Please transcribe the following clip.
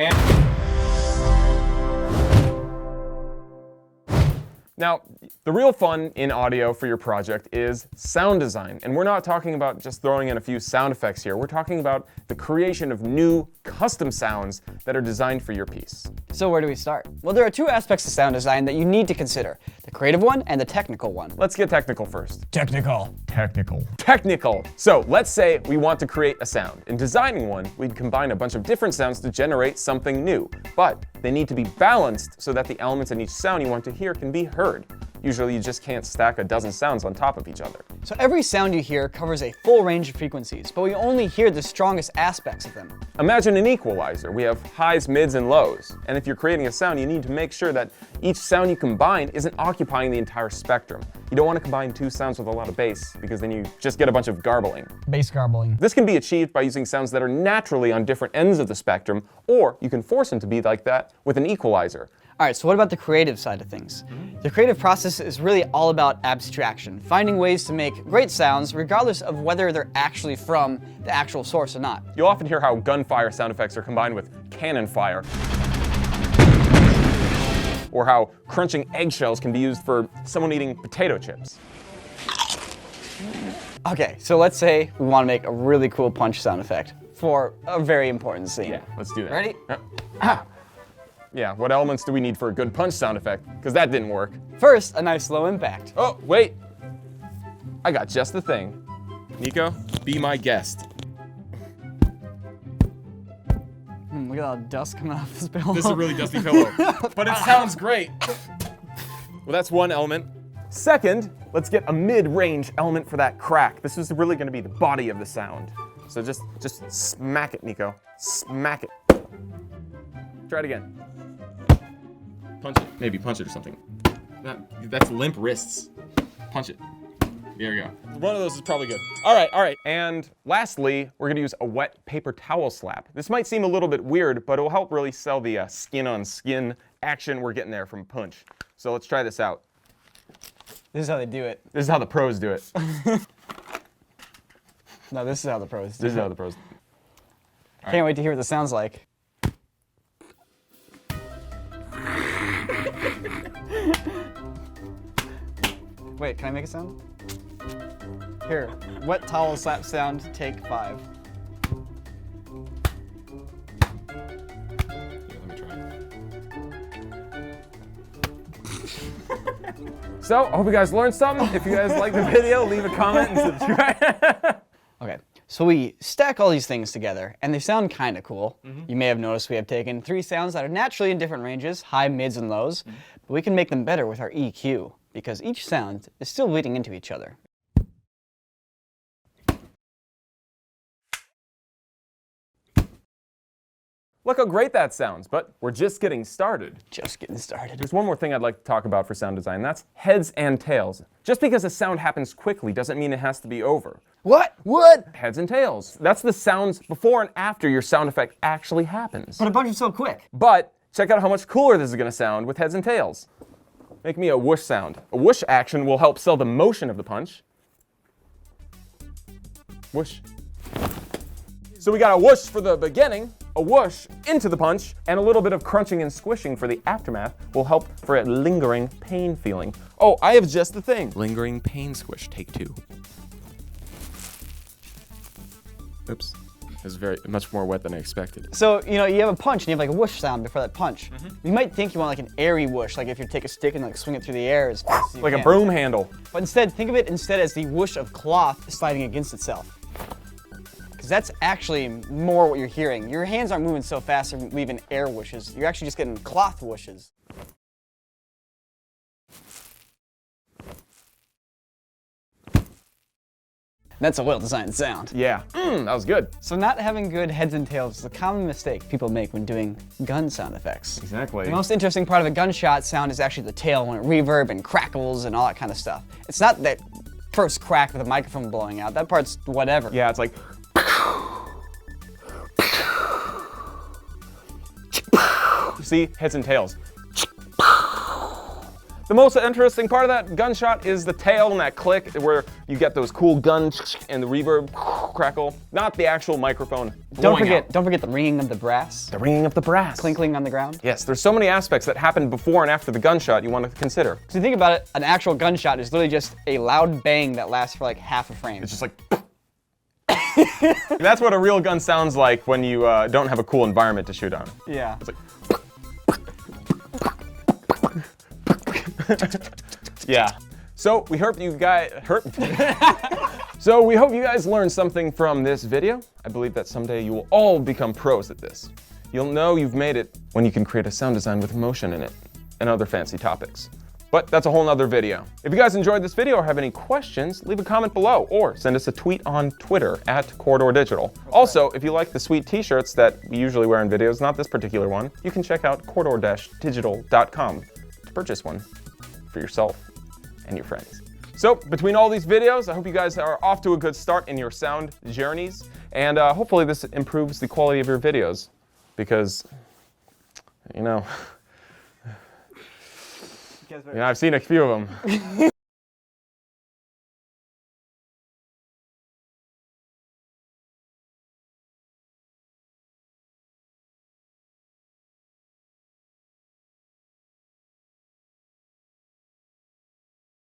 And now, the real fun in audio for your project is sound design. And we're not talking about just throwing in a few sound effects here. We're talking about the creation of new custom sounds that are designed for your piece. So where do we start? Well, there are two aspects of sound design that you need to consider. The creative one and the technical one. Let's get technical first. Technical. Technical. So let's say we want to create a sound. In designing one, we'd combine a bunch of different sounds to generate something new. But they need to be balanced so that the elements in each sound you want to hear can be heard. Usually you just can't stack a dozen sounds on top of each other. So every sound you hear covers a full range of frequencies, but we only hear the strongest aspects of them. Imagine an equalizer. We have highs, mids, and lows. And if you're creating a sound, you need to make sure that each sound you combine isn't occupying the entire spectrum. You don't want to combine two sounds with a lot of bass, because then you just get a bunch of garbling. Bass garbling. This can be achieved by using sounds that are naturally on different ends of the spectrum, or you can force them to be like that with an equalizer. All right, so what about the creative side of things? The creative process is really all about abstraction, finding ways to make great sounds regardless of whether they're actually from the actual source or not. You'll often hear how gunfire sound effects are combined with cannon fire, or how crunching eggshells can be used for someone eating potato chips. Okay, so let's say we want to make a really cool punch sound effect for a very important scene. Yeah, let's do that. Ready? Yeah, what elements do we need for a good punch sound effect? Because that didn't work. First, a nice low impact. Oh, wait. I got just the thing. Niko, be my guest. Look at all the dust coming off this pillow. This is a really dusty pillow, but it sounds great. Well, that's one element. Second, let's get a mid-range element for that crack. This is really gonna be the body of the sound. So just smack it, Niko. Smack it. Try it again. Punch it. Maybe punch it or something. That's limp wrists. Punch it. There we go. One of those is probably good. All right. And lastly, we're gonna use a wet paper towel slap. This might seem a little bit weird, but it'll help really sell the skin-on-skin action we're getting there from punch. So let's try this out. This is how they do it. This is how the pros do it. No, this is how the pros do it. This is how the pros. Can't wait to hear what this sounds like. Wait, can I make a sound? Here, wet towel slap sound, take 5. Let me try. So, I hope you guys learned something. If you guys like the video, leave a comment and subscribe. Okay, so we stack all these things together, and they sound kind of cool. You may have noticed we have taken 3 sounds that are naturally in different ranges, high, mids, and lows, but we can make them better with our EQ, because each sound is still bleeding into each other. Look how great that sounds, but we're just getting started. Just getting started. There's one more thing I'd like to talk about for sound design, that's heads and tails. Just because a sound happens quickly doesn't mean it has to be over. What? What? Heads and tails. That's the sounds before and after your sound effect actually happens. But a bunch is so quick. But check out how much cooler this is gonna sound with heads and tails. Make me a whoosh sound. A whoosh action will help sell the motion of the punch. Whoosh. So we got a whoosh for the beginning, a whoosh into the punch, and a little bit of crunching and squishing for the aftermath will help for a lingering pain feeling. Oh, I have just the thing. Lingering pain squish, take 2. Oops. This is much more wet than I expected. So, you know, you have a punch and you have like a whoosh sound before that punch. You might think you want like an airy whoosh, like if you take a stick and like swing it through the air as fast as you Like can. a broom handle. But instead, think of it as the whoosh of cloth sliding against itself. Because that's actually more what you're hearing. Your hands aren't moving so fast they're leaving air whooshes. You're actually just getting cloth whooshes. That's a well-designed sound. Yeah, that was good. So not having good heads and tails is a common mistake people make when doing gun sound effects. Exactly. The most interesting part of a gunshot sound is actually the tail when it reverb and crackles and all that kind of stuff. It's not that first crack with a microphone blowing out. That part's whatever. Yeah, it's like. See, heads and tails. The most interesting part of that gunshot is the tail and that click where you get those cool guns and the reverb crackle, not the actual microphone. Don't forget the ringing of the brass. The ringing of the brass. Clinkling on the ground. Yes, there's so many aspects that happen before and after the gunshot you want to consider. So you think about it, an actual gunshot is literally just a loud bang that lasts for like half a frame. It's just like. That's what a real gun sounds like when you don't have a cool environment to shoot on. Yeah. It's like. Yeah. So we hope you guys So we hope you guys learned something from this video. I believe that someday you will all become pros at this. You'll know you've made it when you can create a sound design with emotion in it and other fancy topics. But that's a whole nother video. If you guys enjoyed this video or have any questions, leave a comment below or send us a tweet on Twitter at Corridor Digital. Also, if you like the sweet t-shirts that we usually wear in videos, not this particular one, you can check out corridor-digital.com to purchase one for yourself and your friends. So between all these videos, I hope you guys are off to a good start in your sound journeys, and hopefully this improves the quality of your videos, because, you know, I've seen a few of them.